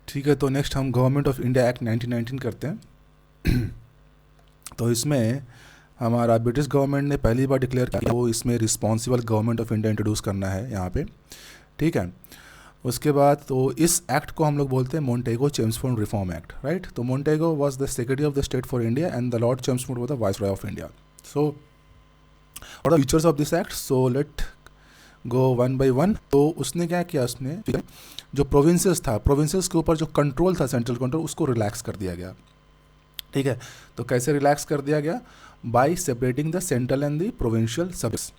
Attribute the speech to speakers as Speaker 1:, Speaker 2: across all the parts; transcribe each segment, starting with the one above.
Speaker 1: ठीक है, तो नेक्स्ट हम गवर्नमेंट ऑफ इंडिया एक्ट 1919 करते हैं। तो इसमें हमारा ब्रिटिश गवर्नमेंट ने पहली बार डिक्लेयर किया वो इसमें responsible government of India introduce करना है यहाँ पे। ठीक है, उसके बाद तो इस एक्ट को हम लोग बोलते हैं Montagu Chelmsford reform act, right. तो Montagu was the secretary of the state for India and the Lord Chelmsford was the viceroy of India. So what are the features of this act, so let go one by one. तो उसने क्या किया, उसने जो provinces था, provinces के ऊपर जो कंट्रोल था, सेंट्रल कंट्रोल, उसको रिलैक्स कर दिया गया। ठीक है, तो कैसे रिलैक्स कर दिया गया, bye separating the central and the provincial subjects.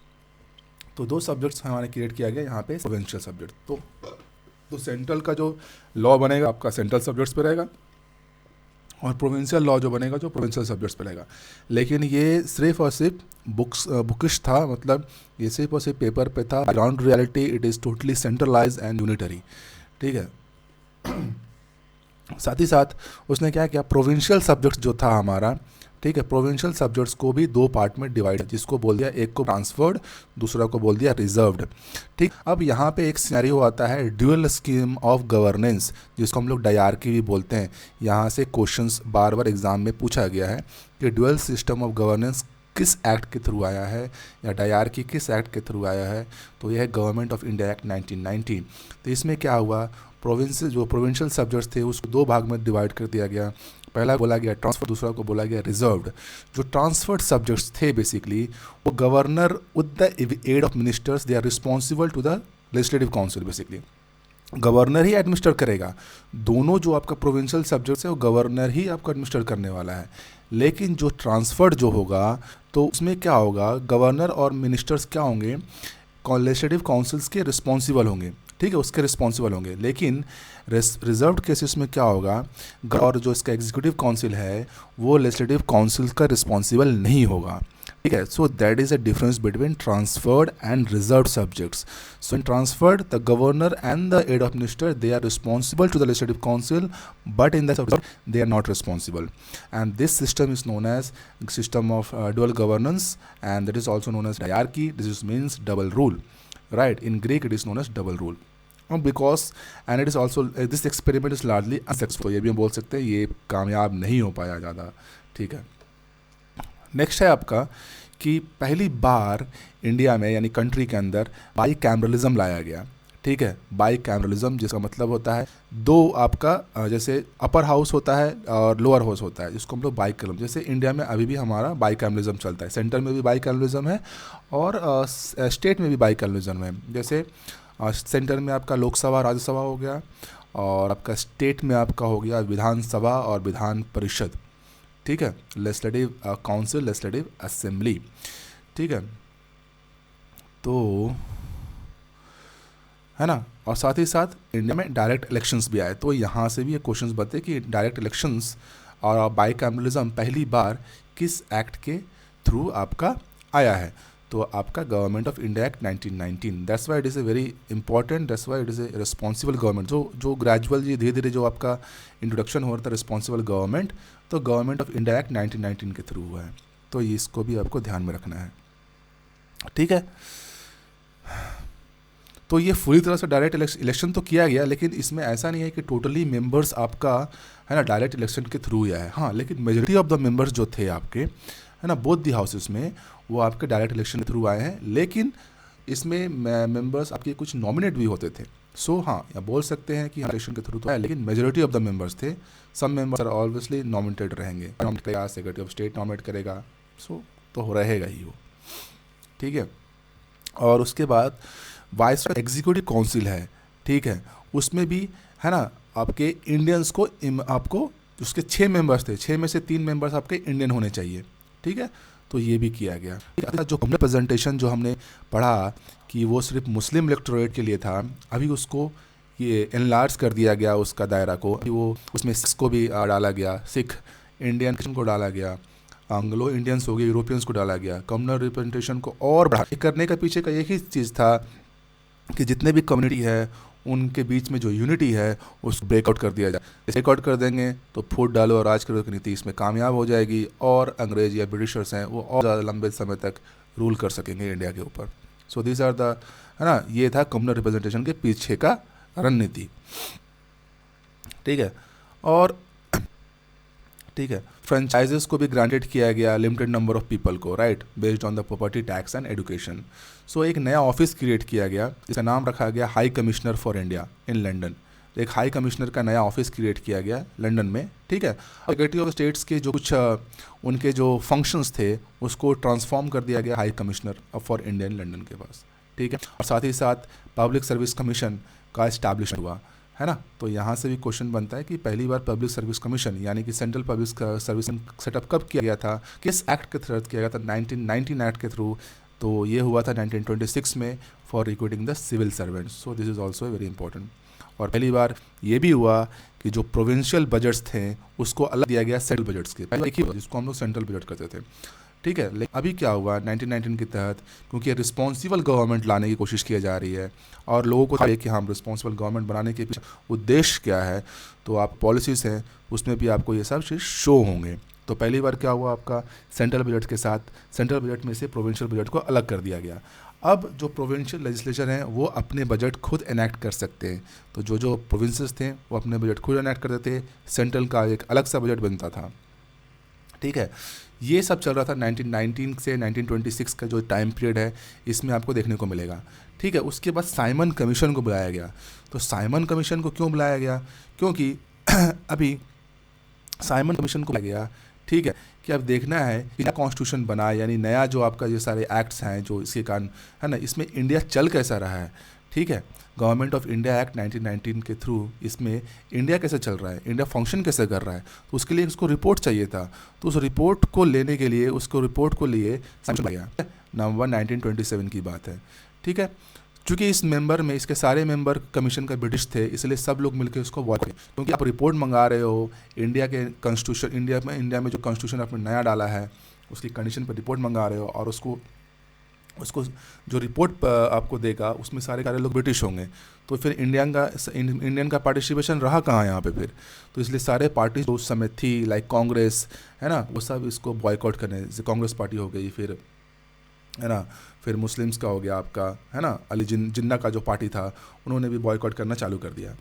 Speaker 1: तो दो सब्जेक्ट्स हमारे क्रिएट किया गया यहाँ पे, प्रोविंशियल सब्जेक्ट। तो सेंट्रल का जो लॉ बनेगा आपका सेंट्रल सब्जेक्ट्स पे रहेगा, और प्रोविंशियल लॉ जो बनेगा जो प्रोविंशियल सब्जेक्ट्स पे रहेगा। लेकिन ये सिर्फ और सिर्फ बुकिश था, मतलब ये सिर्फ और सिर्फ पेपर पे था। Ground reality it is totally centralize and unitary. ठीक है, साथ ही साथ उसने क्या किया, प्रोविंशियल सब्जेक्ट्स जो था हमारा, ठीक है, प्रोविंशियल सब्जेक्ट्स को भी दो पार्ट में डिवाइड, जिसको बोल दिया, एक को ट्रांसफर्ड, दूसरा को बोल दिया रिजर्व्ड। ठीक, अब यहाँ पे एक सिनेरियो आता है ड्यूअल स्कीम ऑफ गवर्नेंस, जिसको हम लोग डायरकी भी बोलते हैं। यहाँ से क्वेश्चंस बार बार एग्जाम में पूछा गया है कि ड्यूअल सिस्टम ऑफ गवर्नेंस किस एक्ट के थ्रू आया है, या डायरकी किस एक्ट के थ्रू आया है। तो यह है गवर्नमेंट ऑफ इंडिया एक्ट 1919। तो इसमें क्या हुआ, प्रोविंस जो प्रोविंशियल सब्जेक्ट्स थे उसको दो भाग में डिवाइड कर दिया गया। पहला बोला गया ट्रांसफर, दूसरा को बोला गया रिजर्व्ड। जो ट्रांसफर्ड सब्जेक्ट्स थे बेसिकली वो governor with the aid of ministers they are responsible to the legislative council. Basically governor ही एडमिनिस्टर करेगा, दोनों जो आपका प्रोविंशियल सब्जेक्ट्स है वो गवर्नर ही आपका एडमिनिस्टर करने वाला है। लेकिन जो ट्रांसफर्ड जो होगा तो उसमें क्या होगा, गवर्नर और मिनिस्टर्स क्या होंगे, लेजिस्लेटिव काउंसिल्स के रिस्पॉन्सिबल होंगे। ठीक है, उसके रिस्पॉन्सिबल होंगे। लेकिन रिजर्व्ड केसेस में क्या होगा, और जो इसका एग्जीक्यूटिव काउंसिल है वो लेजिस्लेटिव काउंसिल का रिस्पॉन्सिबल नहीं होगा। ठीक है, so that is a difference between transferred and reserved subjects. So in transferred the governor and the aid of minister they are responsible to the legislative council, but in the they are not responsible, and this system is known as system of dual governance, and that is also known as diarchy. This means double rule, right? In Greek it is known as double rule. Because and it is also this experiment is largely unsuccessful, ये भी हम बोल सकते हैं ये कामयाब नहीं हो पाया ज़्यादा। ठीक है, नेक्स्ट है आपका कि पहली बार इंडिया में यानी कंट्री के अंदर बाई कैमरलिज्म लाया गया। ठीक है, बाई कैमरलिज्म जिसका मतलब होता है दो आपका जैसे अपर हाउस होता है और लोअर हाउस होता है, जिसको हम लोग बाई कैमरलिज्म, जैसे इंडिया में अभी भी हमारा बाई कैमरलिज्म चलता है, सेंटर में भी बाई कैमरलिज्म है और स्टेट में भी बाई कैमरलिज्म है। जैसे सेंटर में आपका लोकसभा राज्यसभा हो गया, और आपका स्टेट में आपका हो गया विधानसभा और विधान परिषद। ठीक है, लेजिस्लेटिव काउंसिल, लेजिस्लेटिव असेंबली। ठीक है, तो है ना, और साथ ही साथ इंडिया में डायरेक्ट इलेक्शंस भी आए। तो यहाँ से भी ये क्वेश्चंस बनते कि डायरेक्ट इलेक्शंस और बाईकैमरलिज्म पहली बार किस एक्ट के थ्रू आपका आया है, तो आपका government of India act 1919। That's why it is a very important, that's why it is a responsible government. जो ग्रेजुअली धीरे धीरे जो आपका इंट्रोडक्शन हो रहा था रिस्पॉन्सिबल गवर्नमेंट, तो गवर्नमेंट ऑफ इंडिया एक्ट 1919 के थ्रू हुआ है। तो इसको भी आपको ध्यान में रखना है। ठीक है, तो ये पूरी तरह से डायरेक्ट इलेक्शन तो किया गया, लेकिन इसमें ऐसा नहीं है कि टोटली मेंबर्स आपका है ना डायरेक्ट इलेक्शन के थ्रू आया है। हाँ, लेकिन मेजॉरिटी ऑफ द मेंबर्स जो थे आपके है ना बोथ दी हाउसेस में, वो आपके डायरेक्ट इलेक्शन के थ्रू आए हैं। लेकिन इसमें मेंबर्स आपके कुछ नॉमिनेट भी होते थे। सो हाँ, या बोल सकते हैं कि इलेक्शन के थ्रू तो आया, लेकिन मेजॉरिटी ऑफ द मेंबर्स थे। Some members are obviously nominated रहेंगे, नॉमिनेट करेगा, सेक्रेटरी ऑफ स्टेट नॉमिनेट करेगा, सो तो रहेगा ही वो। ठीक है, और उसके बाद वाइस एग्जीक्यूटिव काउंसिल है। ठीक है, उसमें भी है ना आपके इंडियंस को आपको उसके 6 मेंबर्स थे, 6 में से 3 मेंबर्स आपके इंडियन होने चाहिए। ठीक है, तो ये भी किया गया। जो रिप्रेजेंटेशन जो हमने पढ़ा कि वो सिर्फ मुस्लिम इलेक्टोरेट के लिए था, अभी उसको ये एनलार्ज कर दिया गया उसका दायरा को, वो उसमें सिख को भी डाला गया, सिख इंडियन को डाला गया, एंग्लो इंडियंस हो गए, यूरोपियंस को डाला गया। कम्युनल रिप्रेजेंटेशन को और बढ़ा करने का पीछे का एक ही चीज़ था कि जितने भी कम्युनिटी है उनके बीच में जो यूनिटी है उसको ब्रेकआउट कर दिया जाए। ब्रेकआउट कर देंगे तो फूट डालो और राज करो की नीति इसमें कामयाब हो जाएगी, और अंग्रेज या ब्रिटिशर्स हैं वो और ज़्यादा लंबे समय तक रूल कर सकेंगे इंडिया के ऊपर। सो दिस आर द है ना, ये था कम्युनल रिप्रेजेंटेशन के पीछे का रणनीति। ठीक है। और ठीक है, फ्रेंचाइजेस को भी ग्रांटेड किया गया लिमिटेड नंबर ऑफ पीपल को, right, based on the property tax and education. So एक नया ऑफिस क्रिएट किया गया जिसका नाम रखा गया high commissioner for India in London. एक हाई कमिश्नर का नया ऑफिस क्रिएट किया गया लंदन में, ठीक है। सेक्रेटरी ऑफ स्टेट्स के जो कुछ उनके जो फंक्शंस थे उसको ट्रांसफॉर्म कर दिया गया high commissioner for India in London के पास, ठीक है। और साथ ही साथ पब्लिक सर्विस कमीशन का इस्टेब्लिशमेंट हुआ, है ना। तो यहाँ से भी क्वेश्चन बनता है कि पहली बार पब्लिक सर्विस कमीशन यानी कि सेंट्रल पब्लिक सर्विस सेटअप कब किया गया था, किस एक्ट के तहत किया गया था, 1919 एक्ट के थ्रू। तो ये हुआ था 1926 में for recruiting the civil servants. So this is also very important. और पहली बार ये भी हुआ कि जो प्रोविंशियल बजट्स थे उसको अलग दिया गया सेंट्रल बजट्स के, पहले एक ही जिसको हम लोग सेंट्रल बजट करते थे, ठीक है। लेकिन अभी क्या हुआ 1919 के तहत, क्योंकि रिस्पॉन्सिबल गवर्नमेंट लाने की कोशिश की जा रही है और लोगों को चाहिए कि हम रिस्पॉन्सिबल गवर्नमेंट बनाने के पीछे उद्देश्य क्या है, तो आप पॉलिसीज़ हैं उसमें भी आपको ये सब चीज़ शो होंगे। तो पहली बार क्या हुआ आपका सेंट्रल बजट के साथ सेंट्रल बजट में से प्रोविंशियल बजट को अलग कर दिया गया। अब जो प्रोविंशियल लेजिस्लेचर हैं वो अपने बजट खुद एनैक्ट कर सकते हैं। तो जो प्रोविंसेस थे वो अपने बजट खुद एनैक्ट करते थे, सेंट्रल का एक अलग सा बजट बनता था, ठीक है। ये सब चल रहा था 1919 से 1926 का जो टाइम पीरियड है इसमें आपको देखने को मिलेगा, ठीक है। उसके बाद साइमन कमीशन को बुलाया गया। तो साइमन कमीशन को क्यों बुलाया गया, क्योंकि अभी साइमन कमीशन को बुलाया गया, ठीक है, कि अब देखना है कि नया कॉन्स्टिट्यूशन बना, यानी नया जो आपका ये सारे एक्ट्स हैं जो इसके कारण, है ना, इसमें इंडिया चल कैसा रहा है, ठीक है। गवर्नमेंट ऑफ इंडिया एक्ट 1919 के थ्रू इसमें इंडिया कैसे चल रहा है, इंडिया फंक्शन कैसे कर रहा है, तो उसके लिए उसको रिपोर्ट चाहिए था। तो उस रिपोर्ट को लेने के लिए रिपोर्ट को लिए नवंबर 1927 की बात है, ठीक है। चूँकि इस मेंबर में इसके सारे मेंबर कमीशन का ब्रिटिश थे, इसलिए सब लोग मिलकर उसको वॉच करें, क्योंकि आप रिपोर्ट मंगा रहे हो इंडिया के कॉन्स्टिट्यूशन, इंडिया में जो कॉन्स्टिट्यूशन आपने नया डाला है उसकी कंडीशन पर रिपोर्ट मंगा रहे हो, और उसको जो रिपोर्ट आपको देगा उसमें सारे लोग ब्रिटिश होंगे। तो फिर इंडियन का पार्टिसिपेशन रहा कहाँ यहाँ पे फिर। तो इसलिए सारे पार्टी जो उस समय थी लाइक कांग्रेस, है ना, वो सब इसको बॉयकॉट करने, जैसे कांग्रेस पार्टी हो गई, फिर है ना, फिर मुस्लिम्स का हो गया आपका, है ना, अली जिन्ना का जो पार्टी था उन्होंने भी बॉयकॉट करना चालू कर दिया।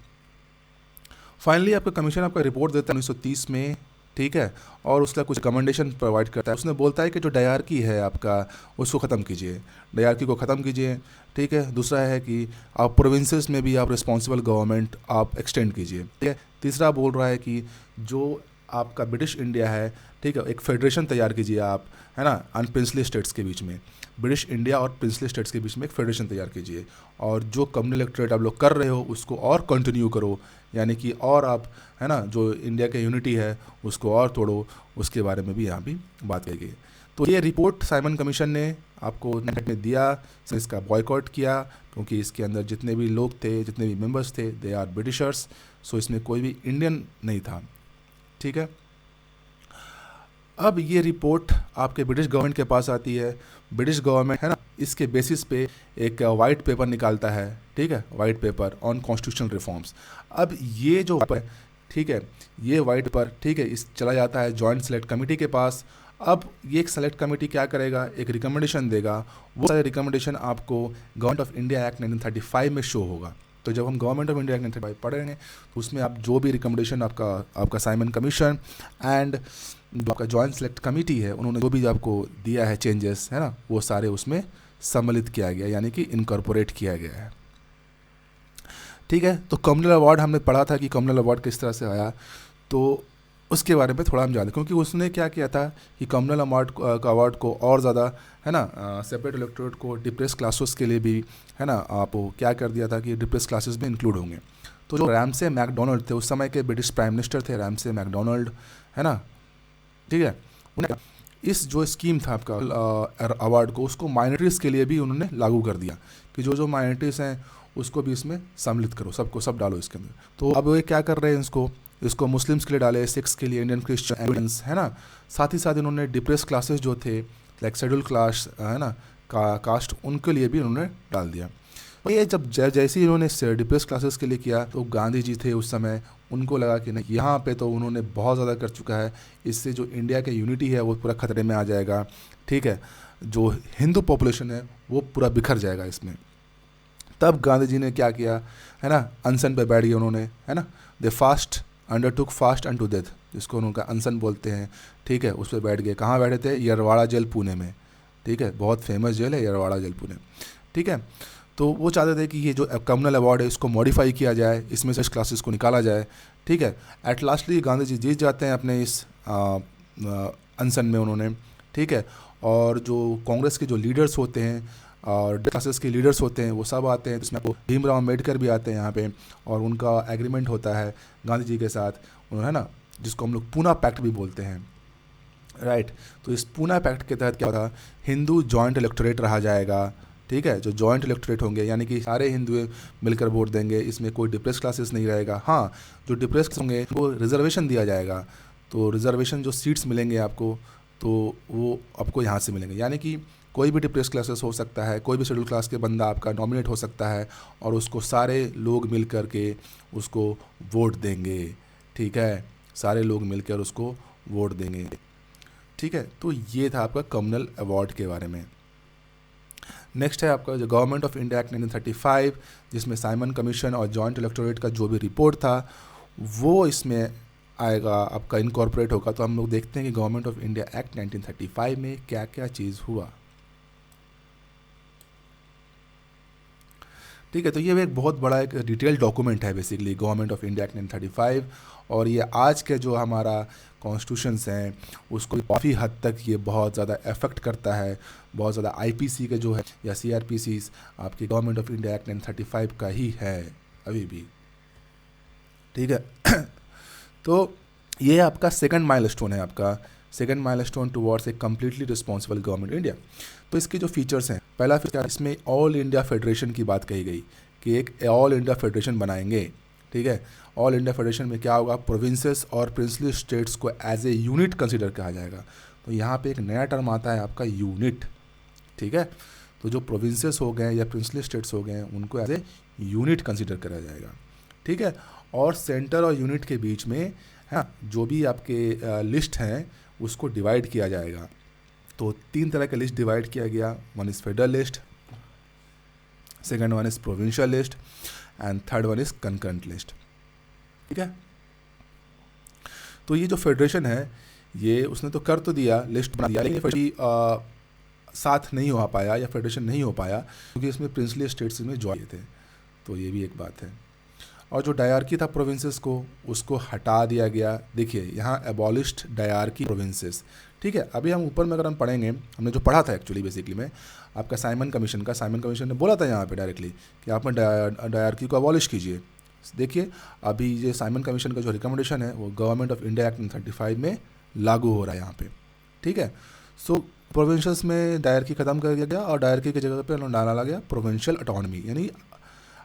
Speaker 1: फाइनली आपका कमीशन आपका रिपोर्ट देता है 1930 में, ठीक है, और उसका कुछ रिकमेंडेशन प्रोवाइड करता है। उसने बोलता है कि जो डायरकी है आपका उसको ख़त्म कीजिए, डायरकी को ख़त्म कीजिए, ठीक है। दूसरा है कि आप प्रोविंसेस में भी आप रिस्पॉन्सिबल गवर्नमेंट आप एक्सटेंड कीजिए, ठीक है। तीसरा बोल रहा है कि जो आपका ब्रिटिश इंडिया है, ठीक है, एक फेडरेशन तैयार कीजिए आप, है ना, अनप्रिंसली स्टेट्स के बीच में, ब्रिटिश इंडिया और प्रिंसली स्टेट्स के बीच में एक फेडरेशन तैयार कीजिए, और जो कम्युनल इलेक्टोरेट आप लोग कर रहे हो उसको और कंटिन्यू करो, यानी कि और आप, है ना, जो इंडिया के यूनिटी है उसको और तोड़ो, उसके बारे में भी यहाँ भी बात की गई। तो ये रिपोर्ट साइमन कमीशन ने आपको नेट में दिया, इसका बॉयकॉट किया, क्योंकि इसके अंदर जितने भी लोग थे, जितने भी मेंबर्स थे, दे आर ब्रिटिशर्स, सो इसमें कोई भी इंडियन नहीं था, ठीक है। अब ये रिपोर्ट आपके ब्रिटिश गवर्नमेंट के पास आती है, ब्रिटिश गवर्नमेंट, है ना, इसके बेसिस पे एक वाइट पेपर निकालता है, ठीक है, white paper on constitutional reforms. अब ये जो पेपर, ठीक है, ये वाइट पेपर, ठीक है, इस चला जाता है जॉइंट सेलेक्ट कमेटी के पास। अब ये एक सेलेक्ट कमेटी क्या करेगा, एक रिकमेंडेशन देगा, वो सारे रिकमेंडेशन आपको गवर्नमेंट ऑफ इंडिया एक्ट 1935 में शो होगा। तो जब हम गवर्नमेंट ऑफ इंडिया एक्ट 1935 पढ़ेंगे तो उसमें आप जो भी रिकमेंडेशन आपका साइमन कमीशन एंड जो आपका जॉइंट सेलेक्ट कमेटी है उन्होंने जो भी आपको दिया है चेंजेस, है ना, वो सारे उसमें सम्मिलित किया गया, यानी कि इनकॉर्पोरेट किया गया है, ठीक है। तो कम्युनल अवार्ड हमने पढ़ा था कि कम्युनल अवार्ड किस तरह से आया, तो उसके बारे में थोड़ा हम जानते, क्योंकि उसने क्या किया था कि कम्युनल अवार्ड को और ज़्यादा, है ना, सेपरेट इलेक्टोरेट को डिप्रेस क्लासेस के लिए भी, है ना, आप क्या कर दिया था कि डिप्रेस क्लासेस में इंक्लूड होंगे। तो जो रैमसे मैकडोनल्ड थे, उस समय के ब्रिटिश प्राइम मिनिस्टर थे रैमसे मैकडोनल्ड, है ना, ठीक है, उन्हें इस जो स्कीम था आपका अवार्ड को, उसको माइनॉरिटीज़ के लिए भी उन्होंने लागू कर दिया कि जो माइनॉरिटीज़ हैं उसको भी इसमें सम्मिलित करो, सब डालो इसके अंदर। तो अब वे क्या कर रहे हैं, इसको मुस्लिम्स के लिए डाले, सिख्स के लिए, इंडियन क्रिश्चियन, है ना, साथ ही साथ इन्होंने डिप्रेस क्लासेस जो थे लाइक शेड्यूल क्लास, है ना, कास्ट, उनके लिए भी इन्होंने डाल दिया। तो ये जब जैसे ही इन्होंने डिप्रेस क्लासेस के लिए किया तो गांधी जी थे उस समय, उनको लगा कि नहीं, यहाँ पे तो उन्होंने बहुत ज़्यादा कर चुका है, इससे जो इंडिया का यूनिटी है वो पूरा खतरे में आ जाएगा, ठीक है, जो हिंदू पॉपुलेशन है वो पूरा बिखर जाएगा इसमें। तब गांधी जी ने क्या किया, है ना, अनशन पे बैठ गए उन्होंने, है ना, they fast undertook fast and to death, जिसको उनका अनशन बोलते हैं, ठीक है, उस पर बैठ गए। कहाँ बैठे थे? यरवाड़ा जेल पुणे में, ठीक है, बहुत फेमस जेल है यरवाड़ा जेल पुणे, ठीक है। तो वो चाहते थे कि ये जो कम्युनल अवार्ड है इसको मॉडिफाई किया जाए, इसमें से इस क्लासेस को निकाला जाए, ठीक है। एट लास्टली गांधी जी जीत जाते हैं अपने इस अनशन में उन्होंने, ठीक है। और जो कांग्रेस के जो लीडर्स होते हैं और क्लासेस के लीडर्स होते हैं वो सब आते हैं, जिसमें भीमराव अम्बेडकर भी आते हैं यहाँ पे, और उनका एग्रीमेंट होता है गांधी जी के साथ, उन्होंने, है ना, जिसको हम लोग पूना पैक्ट भी बोलते हैं, राइट। तो इस पूना पैक्ट के तहत क्या था, हिंदू जॉइंट इलेक्टोरेट रहा जाएगा, ठीक है। जो जॉइंट इलेक्टोरेट होंगे यानी कि सारे हिंदू मिलकर वोट देंगे, इसमें कोई डिप्रेस क्लासेस नहीं रहेगा। हाँ, जो डिप्रेस होंगे वो रिजर्वेशन दिया जाएगा, तो रिजर्वेशन जो सीट्स मिलेंगे आपको, तो वो आपको यहाँ से मिलेंगे, यानी कि कोई भी डिप्रेस क्लासेस हो सकता है, कोई भी शेड्यूल क्लास के बंदा आपका नॉमिनेट हो सकता है, और उसको सारे लोग मिल कर के उसको वोट देंगे, ठीक है, सारे लोग मिलकर उसको वोट देंगे, ठीक है। तो ये था आपका कम्युनल अवार्ड के बारे में। नेक्स्ट है आपका जो गवर्नमेंट ऑफ इंडिया एक्ट 1935, जिसमें साइमन कमीशन और जॉइंट इलेक्टोरेट का जो भी रिपोर्ट था वो इसमें आएगा, आपका इनकॉर्पोरेट होगा। तो हम लोग देखते हैं कि गवर्नमेंट ऑफ इंडिया एक्ट 1935 में क्या क्या चीज़ हुआ, ठीक है। तो ये एक बहुत बड़ा एक डिटेल डॉक्यूमेंट है basically government of India act 1935, और ये आज के जो हमारा कॉन्स्टिट्यूशंस हैं उसको काफ़ी हद तक ये बहुत ज़्यादा अफेक्ट करता है। बहुत ज़्यादा आईपीसी के जो है या सीआरपीसी आपकी गवर्नमेंट ऑफ इंडिया एक्ट 1935 का ही है अभी भी, ठीक है। तो ये आपका सेकंड माइलस्टोन है, आपका second milestone towards a completely responsible government India. तो इसके जो फीचर्स हैं, पहला फीचर इसमें ऑल इंडिया फेडरेशन की बात कही गई कि एक ऑल इंडिया फेडरेशन बनाएंगे, ठीक है। ऑल इंडिया फेडरेशन में क्या होगा, प्रोविंसेस और प्रिंसली स्टेट्स को एज ए यूनिट कंसिडर किया जाएगा। तो यहाँ पे एक नया टर्म आता है आपका यूनिट, ठीक है। तो जो प्रोविंसेस हो गए या प्रिंसली स्टेट्स हो गए उनको एज ए यूनिट कंसिडर करा जाएगा, ठीक है। और सेंटर और यूनिट के बीच में जो भी आपके लिस्ट हैं उसको डिवाइड किया जाएगा। तो 3 तरह का लिस्ट डिवाइड किया गया, one is federal list, second one is provincial list, and third one is concurrent list, ठीक है। तो ये जो फेडरेशन है ये उसने तो कर तो दिया, लिस्ट बना दिया, लेकिन साथ नहीं हो पाया या फेडरेशन नहीं हो पाया क्योंकि इसमें प्रिंसली स्टेट्स में ज्वाइन थे। तो ये भी एक बात है। और जो डायरकी था प्रोविंसेस को उसको हटा दिया गया। देखिए यहाँ एबॉलिश्ड डायरकी प्रोविंसेस, ठीक है। अभी हम ऊपर में अगर हम पढ़ेंगे, हमने जो पढ़ा था एक्चुअली बेसिकली में आपका साइमन कमीशन ने बोला था यहाँ पे डायरेक्टली कि आप डायरकी को अबॉलिश कीजिए। देखिए अभी ये साइमन कमीशन का जो रिकमेंडेशन है वो गवर्नमेंट ऑफ इंडिया एक्ट 1935 में लागू हो रहा है यहाँ पे, ठीक है। सो प्रोविंशल्स में डायरकी ख़त्म कर दिया गया और डायरकी की जगह पे डाला गया प्रोविंशियल ऑटोनॉमी, यानी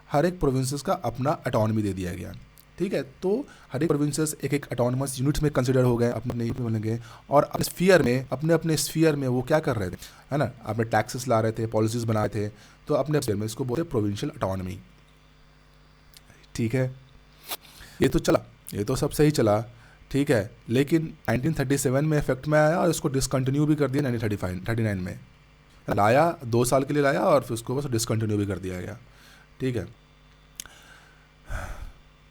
Speaker 1: हर एक प्रोविंसेस का अपना ऑटोनॉमी दे दिया गया, ठीक है। तो हर एक प्रोविंसेस एक एक ऑटोनमस यूनिट्स में कंसिडर हो गए, अपने बन गए, और अपने स्फीयर में अपने स्फीयर में वो क्या कर रहे थे, है ना, अपने टैक्सेस ला रहे थे, पॉलिसीज बना रहे थे, तो अपने स्फीयर में इसको बोलते हैं प्रोविंशियल ऑटोनॉमी, ठीक है। ये तो चला, ये तो सब सही चला, ठीक है। लेकिन 1937 में इफेक्ट में आया और इसको डिसकंटिन्यू भी कर दिया 1939 में लाया, 2 साल के लिए लाया और फिर उसको बस डिसकंटिन्यू भी कर दिया गया, ठीक है।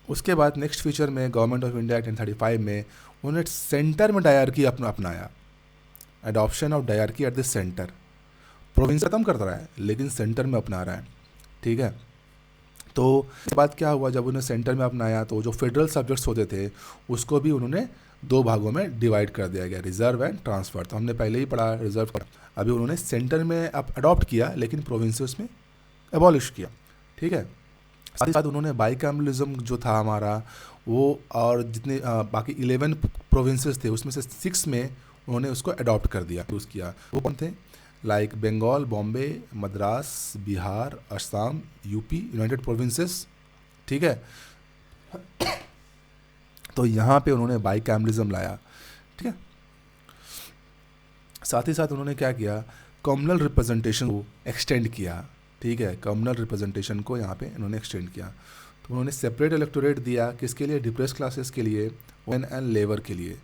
Speaker 1: उसके बाद नेक्स्ट फीचर में गवर्नमेंट ऑफ इंडिया एक्ट 1935 में उन्होंने सेंटर में डायरकी अपनाया, adoption of dyarchy at the centre. Province खत्म कर रहा है लेकिन सेंटर में अपना रहा है, ठीक है। तो इसके बाद क्या हुआ, जब उन्होंने सेंटर में अपनाया तो जो फेडरल सब्जेक्ट्स होते थे उसको भी उन्होंने 2 भागों में डिवाइड कर दिया गया, रिजर्व एंड ट्रांसफ़र। तो हमने पहले ही पढ़ा रिजर्व का, अभी उन्होंने सेंटर में अडॉप्ट किया लेकिन प्रोविंसेस में एबॉलिश किया, ठीक है। साथ ही साथ उन्होंने बाइकैमरलिज्म जो था हमारा वो, और जितने बाकी 11 प्रोविंसेस थे उसमें से 6 में उन्होंने उसको अडॉप्ट कर दिया, यूज़ किया। वो कौन थे, like Bengal, Bombay, Madras, Bihar, Assam, UP, united provinces, ठीक है। तो यहाँ पे उन्होंने बाइकैमरलिज्म लाया, ठीक है। साथ ही साथ उन्होंने क्या किया, कम्युनल रिप्रेजेंटेशन को एक्सटेंड किया, ठीक है। कम्युनल रिप्रेजेंटेशन को यहाँ पे इन्होंने एक्सटेंड किया। तो उन्होंने सेपरेट इलेक्टोरेट दिया किसके लिए, डिप्रेस क्लासेस के लिए, वुमेन एंड लेबर के लिए,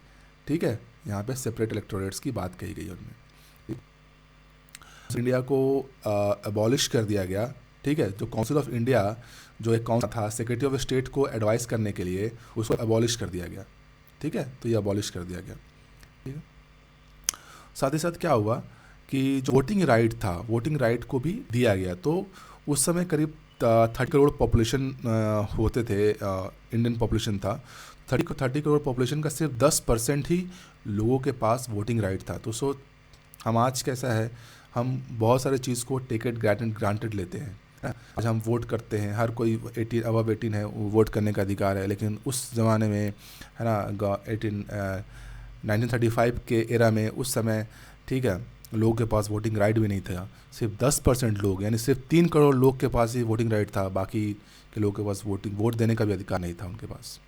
Speaker 1: ठीक है। यहाँ पे सेपरेट इलेक्टोरेट्स की बात कही गई उनमें। इंडिया को अबॉलिश कर दिया गया, ठीक है। जो काउंसिल ऑफ इंडिया जो एक काउंसिल था सेक्रेटरी ऑफ स्टेट को एडवाइस करने के लिए, उसको अबॉलिश कर दिया गया, ठीक है। तो ये अबॉलिश कर दिया गया, ठीक है। साथ ही साथ क्या हुआ कि जो वोटिंग राइट था, वोटिंग राइट को भी दिया गया। तो उस समय करीब 30 करोड़ पॉपुलेशन होते थे, इंडियन पॉपुलेशन था। 30 करोड़ पॉपुलेशन का सिर्फ 10% ही लोगों के पास वोटिंग राइट था। तो हम आज कैसा है, हम बहुत सारे चीज़ को टेक इट ग्रांटेड लेते हैं। आज हम वोट करते हैं, हर कोई 18 अबव 18 है, वोट करने का अधिकार है। लेकिन उस ज़माने में है ना 1935 के एरा में उस समय, ठीक है, लोगों के पास वोटिंग राइट भी नहीं था। सिर्फ 10% लोग, यानी सिर्फ 3 करोड़ लोग के पास ही वोटिंग राइट था। बाकी के लोगों के पास वोट देने का भी अधिकार नहीं था उनके पास।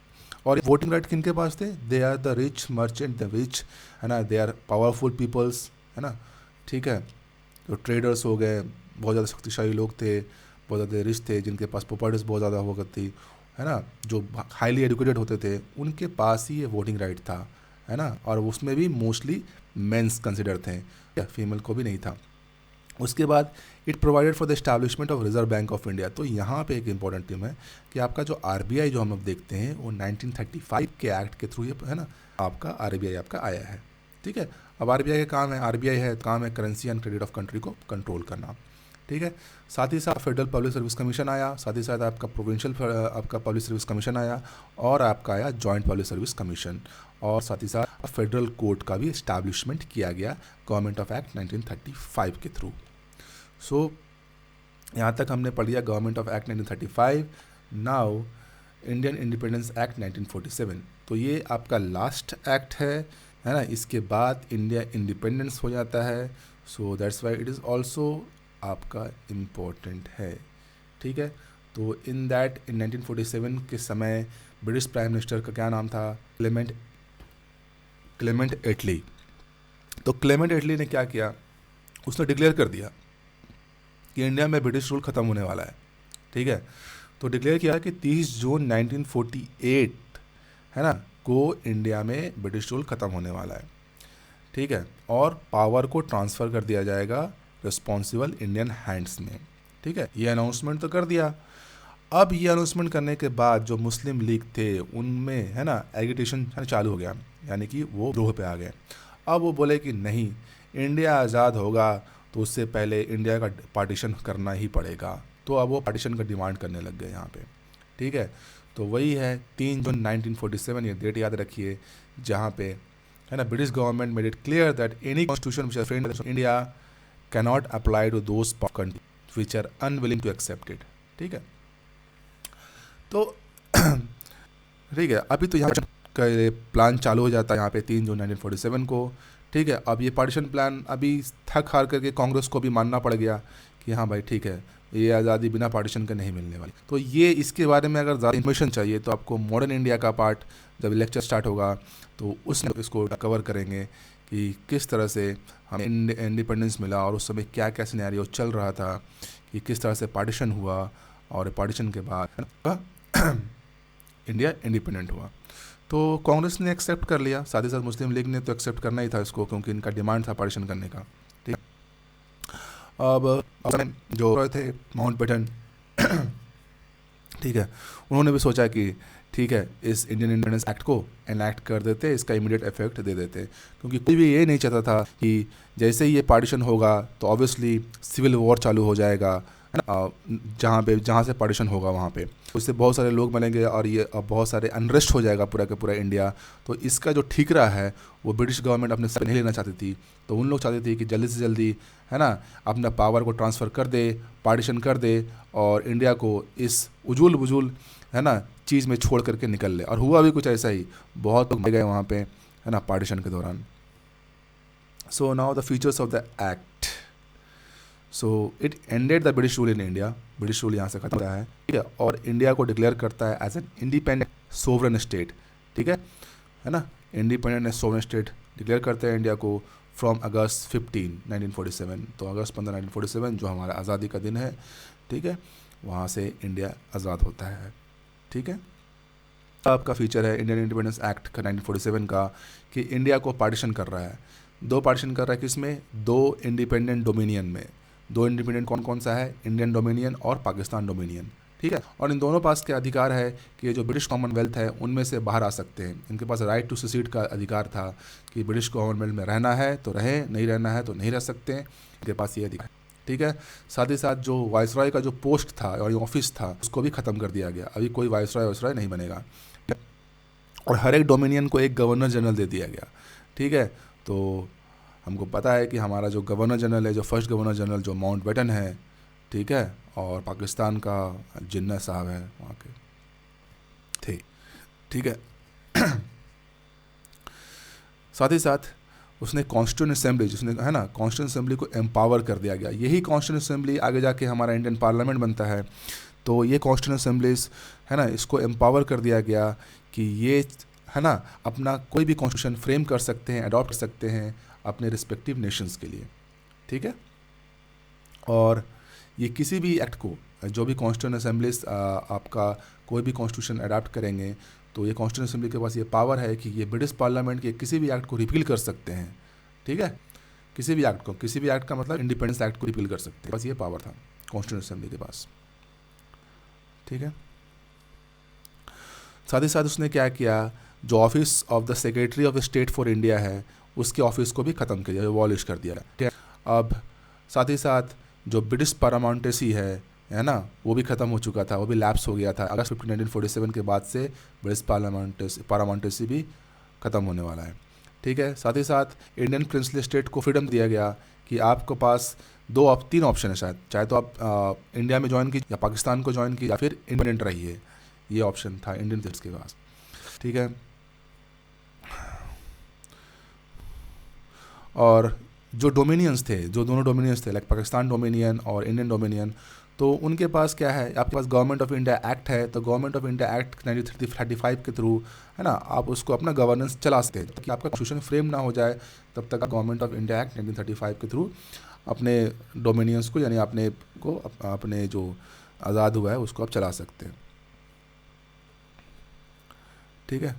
Speaker 1: और वोटिंग राइट किन के पास थे? They are the rich merchant, the rich, है ना, दे आर पावरफुल पीपल्स, है ना, ठीक है। तो ट्रेडर्स हो गए, बहुत ज़्यादा शक्तिशाली लोग थे, बहुत ज़्यादा रिच थे, जिनके पास प्रॉपर्टीज बहुत ज़्यादा हुआ करती, है ना, जो हाईली एजुकेटेड होते थे, उनके पास ही ये वोटिंग राइट था, है ना। और उसमें भी मोस्टली मेंस कंसिडर थे, या फीमेल को भी नहीं था। उसके बाद it provided for the establishment of reserve bank of India. तो यहाँ पे एक इंपॉर्टेंट टीम है कि आपका जो आरबीआई जो हम लोग देखते हैं वो 1935 के एक्ट के थ्रू, है ना, आपका आरबीआई आपका आया है, ठीक है। अब आरबीआई का काम है, आरबीआई है काम है currency and credit of country को कंट्रोल करना, ठीक है। साथ ही साथ फेडरल पब्लिक सर्विस कमीशन आया, साथ ही साथ आपका प्रोविंशियल आपका पब्लिक सर्विस कमीशन आया, और आपका आया जॉइंट पब्लिक सर्विस कमीशन, और साथ ही साथ फेडरल कोर्ट का भी इस्टेब्लिशमेंट किया गया गवर्नमेंट ऑफ एक्ट 1935 के थ्रू। सो यहाँ तक हमने पढ़ लिया government of act 1935। Now Indian independence act 1947। तो ये आपका लास्ट एक्ट है ना। इसके बाद इंडिया इंडिपेंडेंस हो जाता है। So that's why it is also आपका इम्पोर्टेंट है, ठीक है। तो इन 1947 के समय ब्रिटिश प्राइम मिनिस्टर का क्या नाम था? क्लेमेंट एटली। तो क्लेमेंट एटली ने क्या किया, उसने डिक्लेयर कर दिया कि इंडिया में ब्रिटिश रूल ख़त्म होने वाला है, ठीक है। तो डिक्लेयर किया कि 30 जून 1948, है ना, को इंडिया में ब्रिटिश रूल ख़त्म होने वाला है, ठीक है। और पावर को ट्रांसफ़र कर दिया जाएगा रिस्पॉन्सिबल इंडियन हैंड्स में, ठीक है। ये अनाउंसमेंट तो कर दिया। अब ये अनाउंसमेंट करने के बाद जो मुस्लिम लीग थे उनमें, है ना, एजिटेशन चालू हो गया, यानी कि वो विद्रोह पे आ गए। अब वो बोले कि नहीं, इंडिया आज़ाद होगा तो उससे पहले इंडिया का पार्टीशन करना ही पड़ेगा। तो अब वो पार्टीशन का डिमांड करने लग गए यहाँ पे, ठीक है। तो वही है 3 जून 1947, ये डेट याद रखिए, जहाँ पे, है ना, British government made it clear that any constitution which is friend India cannot apply to those country which are unwilling to accept it, ठीक है। तो ठीक है, अभी तो यहाँ का प्लान चालू हो जाता है यहाँ पे 3 जून 1947 को, ठीक है। अब ये पार्टीशन प्लान अभी थक हार करके कांग्रेस को भी मानना पड़ गया कि हाँ भाई ठीक है, ये आज़ादी बिना पार्टीशन के नहीं मिलने वाली। तो ये इसके बारे में अगर ज़्यादा इन्फॉर्मेशन चाहिए तो आपको मॉडर्न इंडिया का पार्ट जब लेक्चर स्टार्ट होगा तो उसमें इसको कवर करेंगे कि किस तरह से हमें इंडिपेंडेंस मिला और उस समय क्या क्या सिनेरियो चल रहा था, कि किस तरह से पार्टीशन हुआ और पार्टीशन के बाद इंडिया इंडिपेंडेंट हुआ। तो कांग्रेस ने एक्सेप्ट कर लिया, साथ ही साथ मुस्लिम लीग ने तो एक्सेप्ट करना ही था इसको, क्योंकि इनका डिमांड था पार्टीशन करने का, ठीक है। अब जो थे माउंटबेटन, ठीक है, उन्होंने भी सोचा कि ठीक है, इस इंडियन इंडिपेंडेंस एक्ट को एनैक्ट कर देते, इसका इमीडिएट इफेक्ट दे देते, क्योंकि कोई भी ये नहीं चाहता था कि जैसे ही ये पार्टीशन होगा तो ऑब्वियसली सिविल वॉर चालू हो जाएगा, है ना, जहाँ से पार्टीशन होगा वहाँ पे उससे बहुत सारे लोग बनेंगे और ये बहुत सारे अनरेस्ट हो जाएगा पूरा का पूरा इंडिया। तो इसका जो ठीकरा है वो ब्रिटिश गवर्नमेंट अपने सर नहीं लेना चाहती थी। तो उन लोग चाहते थे कि जल्दी से जल्दी, है ना, अपना पावर को ट्रांसफ़र कर दे, पार्टीशन कर दे और इंडिया को इस उजूल बुजूल, है ना, चीज़ में छोड़ करके निकल ले। और हुआ भी कुछ ऐसा ही, बहुत लोग गए वहाँ पे, है ना, पार्टीशन के दौरान। So now the features of the act. So it ended the British rule in India. British rule यहाँ से खत्म होता है, ठीक है, और इंडिया को डिक्लेयर करता है as an independent sovereign state, ठीक है ना। Independent and sovereign state declare करते हैं इंडिया को फ्रॉम अगस्त 15, 1947। तो अगस्त 15, 1947 जो हमारा आज़ादी का दिन है, ठीक है, वहाँ से इंडिया आज़ाद होता है, ठीक है। आपका फीचर है इंडियन इंडिपेंडेंस एक्ट का 1947 का कि इंडिया को पार्टीशन कर रहा है, 2 पार्टीशन कर रहा है, किसमें? 2 इंडिपेंडेंट डोमिनियन में। दो इंडिपेंडेंट कौन कौन सा है, इंडियन डोमिनियन और पाकिस्तान डोमिनियन, ठीक है। और इन दोनों पास के अधिकार है कि ये जो ब्रिटिश कॉमनवेल्थ है उनमें से बाहर आ सकते हैं। इनके पास राइट टू सिसीड का अधिकार था कि ब्रिटिश कॉमनवेल्थ में रहना है तो रहे, नहीं रहना है तो नहीं रह सकते हैं, इनके पास ये अधिकार, ठीक है। साथ ही साथ जो वाइसरॉय का जो पोस्ट था और ऑफिस था उसको भी ख़त्म कर दिया गया, अभी कोई वाइसरॉय नहीं बनेगा। और हर एक डोमिनियन को एक गवर्नर जनरल दे दिया गया, ठीक है। तो हमको पता है कि हमारा जो गवर्नर जनरल है, जो फर्स्ट गवर्नर जनरल जो माउंटबेटन है, ठीक है, और पाकिस्तान का जिन्ना साहब है वहाँ के थे, ठीक है। साथ ही साथ उसने कॉन्स्टिट्यूंट असेंबली, जिसने है ना, कॉन्स्टिट्यूंट असेंबली को एम्पावर कर दिया गया। यही कॉन्स्टिट्यूंट असेंबली आगे जाके हमारा इंडियन पार्लियामेंट बनता है। तो ये कॉन्स्टिट्यूंट असेंबलीज है ना, इसको एम्पावर कर दिया गया कि ये है ना अपना कोई भी कॉन्स्टिट्यूशन फ्रेम कर सकते हैं, अडॉप्ट कर सकते हैं अपने रिस्पेक्टिव नेशंस के लिए, ठीक है। और ये किसी भी एक्ट को, जो भी कॉन्स्टिट्यूंट असेंबलीज आपका कोई भी कॉन्स्टिट्यूशन अडॉप्ट करेंगे तो ये कॉन्स्टिट्यूंट असेंबली के पास ये पावर है कि ये ब्रिटिश पार्लियामेंट के किसी भी एक्ट को रिपील कर सकते हैं, ठीक है। किसी भी एक्ट को, किसी भी एक्ट का मतलब इंडिपेंडेंस एक्ट को रिपील कर सकते हैं, बस ये पावर था कॉन्स्टिट्यूंट असेंबली के पास, ठीक है। साथ ही साथ उसने क्या किया, जो office of the secretary of state for India है उसके ऑफिस को भी ख़त्म कर दिया, एबॉलिश कर दिया, ठीक है। अब साथ ही साथ जो ब्रिटिश पारामाउंटेसी है ना, वो भी ख़त्म हो चुका था, वो भी लैप्स हो गया था। अगस्त 1947 के बाद से ब्रिटिश पारामाउंटेसी भी ख़त्म होने वाला है, ठीक है। साथ ही साथ इंडियन प्रिंसली स्टेट को फ्रीडम दिया गया कि आपके पास तीन ऑप्शन है शायद, चाहे तो आप इंडिया में ज्वाइन कीजिए या पाकिस्तान को ज्वाइन कीजिए या फिर इंडिपेंडेंट रहिए, ये ऑप्शन था इंडियन स्टेट्स के पास, ठीक है। और जो डोमिनियंस थे, जो दोनों डोमिनियंस थे, लाइक पाकिस्तान डोमिनियन और इंडियन डोमिनियन, तो उनके पास क्या है, आपके पास गवर्नमेंट ऑफ इंडिया एक्ट है। तो गवर्नमेंट ऑफ इंडिया एक्ट 1935 के थ्रू है ना, आप उसको अपना गवर्नेंस चला सकते हैं, ताकि आपका कॉन्स्टिट्यूशन फ्रेम ना हो जाए तब तक आप गवर्नमेंट ऑफ इंडिया एक्ट 1935 के थ्रू अपने डोमिनियंस को, यानी अपने जो आज़ाद हुआ है उसको आप चला सकते हैं, ठीक है।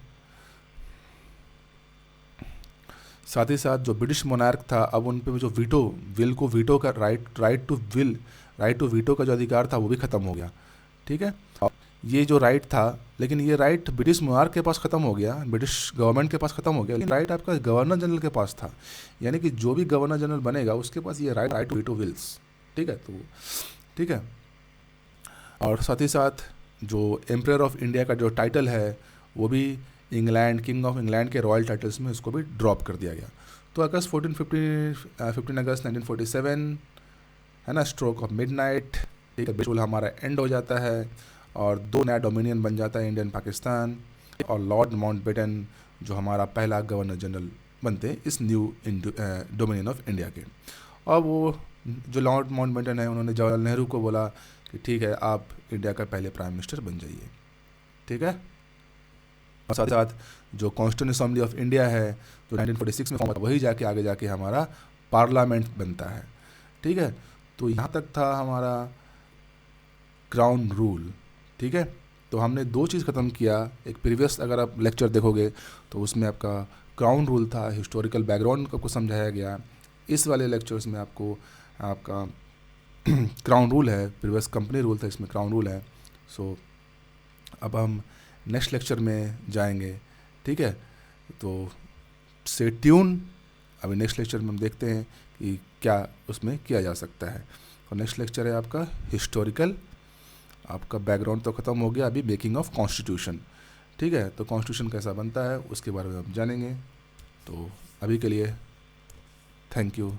Speaker 1: साथ ही साथ जो ब्रिटिश मोनार्क था, अब उन पे जो विल को वीटो का राइट टू वीटो का जो अधिकार था वो भी ख़त्म हो गया, ठीक है। ये जो राइट था, लेकिन ये राइट ब्रिटिश मोनार्क के पास ख़त्म हो गया, ब्रिटिश गवर्नमेंट के पास ख़त्म हो गया, लेकिन राइट आपका गवर्नर जनरल के पास था, यानी कि जो भी गवर्नर जनरल बनेगा उसके पास ये राइट टू वीटो विल्स, ठीक है। तो ठीक है। और साथ ही साथ जो एम्परर ऑफ इंडिया का जो टाइटल है वो भी इंग्लैंड, किंग ऑफ इंग्लैंड के रॉयल टाइटल्स में इसको भी ड्रॉप कर दिया गया। तो अगस्त 15 अगस्त 1947 है ना, स्ट्रोक ऑफ मिडनाइट, ठीक है, बिल्कुल हमारा एंड हो जाता है और दो नया डोमिनियन बन जाता है, इंडियन पाकिस्तान, और लॉर्ड माउंटबेटन जो हमारा पहला गवर्नर जनरल बनते हैं इस न्यू डोमिनियन ऑफ इंडिया के। और वो जो लॉर्ड माउंटबेटन है उन्होंने जवाहरलाल नेहरू को बोला कि ठीक है आप इंडिया का पहले प्राइम मिनिस्टर बन जाइए, ठीक है। और साथ साथ जो कॉन्स्टिट्यूंट असेंबली ऑफ इंडिया है जो 1946 में फॉर्म हुआ, वही जाके आगे जाके हमारा पार्लियामेंट बनता है, ठीक है। तो यहाँ तक था हमारा क्राउन रूल, ठीक है। तो हमने दो चीज़ ख़त्म किया, एक प्रीवियस अगर आप लेक्चर देखोगे तो उसमें आपका क्राउन रूल था, हिस्टोरिकल बैकग्राउंड को समझाया गया। इस वाले लेक्चर्स में आपका क्राउन रूल है, प्रीवियस कंपनी रूल था, इसमें क्राउन रूल है। सो अब हम नेक्स्ट लेक्चर में जाएंगे, ठीक है। तो स्टे ट्यून, अभी नेक्स्ट लेक्चर में हम देखते हैं कि क्या उसमें किया जा सकता है। और नेक्स्ट लेक्चर है आपका हिस्टोरिकल, आपका बैकग्राउंड तो ख़त्म हो गया, अभी मेकिंग ऑफ कॉन्स्टिट्यूशन, ठीक है। तो कॉन्स्टिट्यूशन कैसा बनता है उसके बारे में हम जानेंगे। तो अभी के लिए थैंक यू।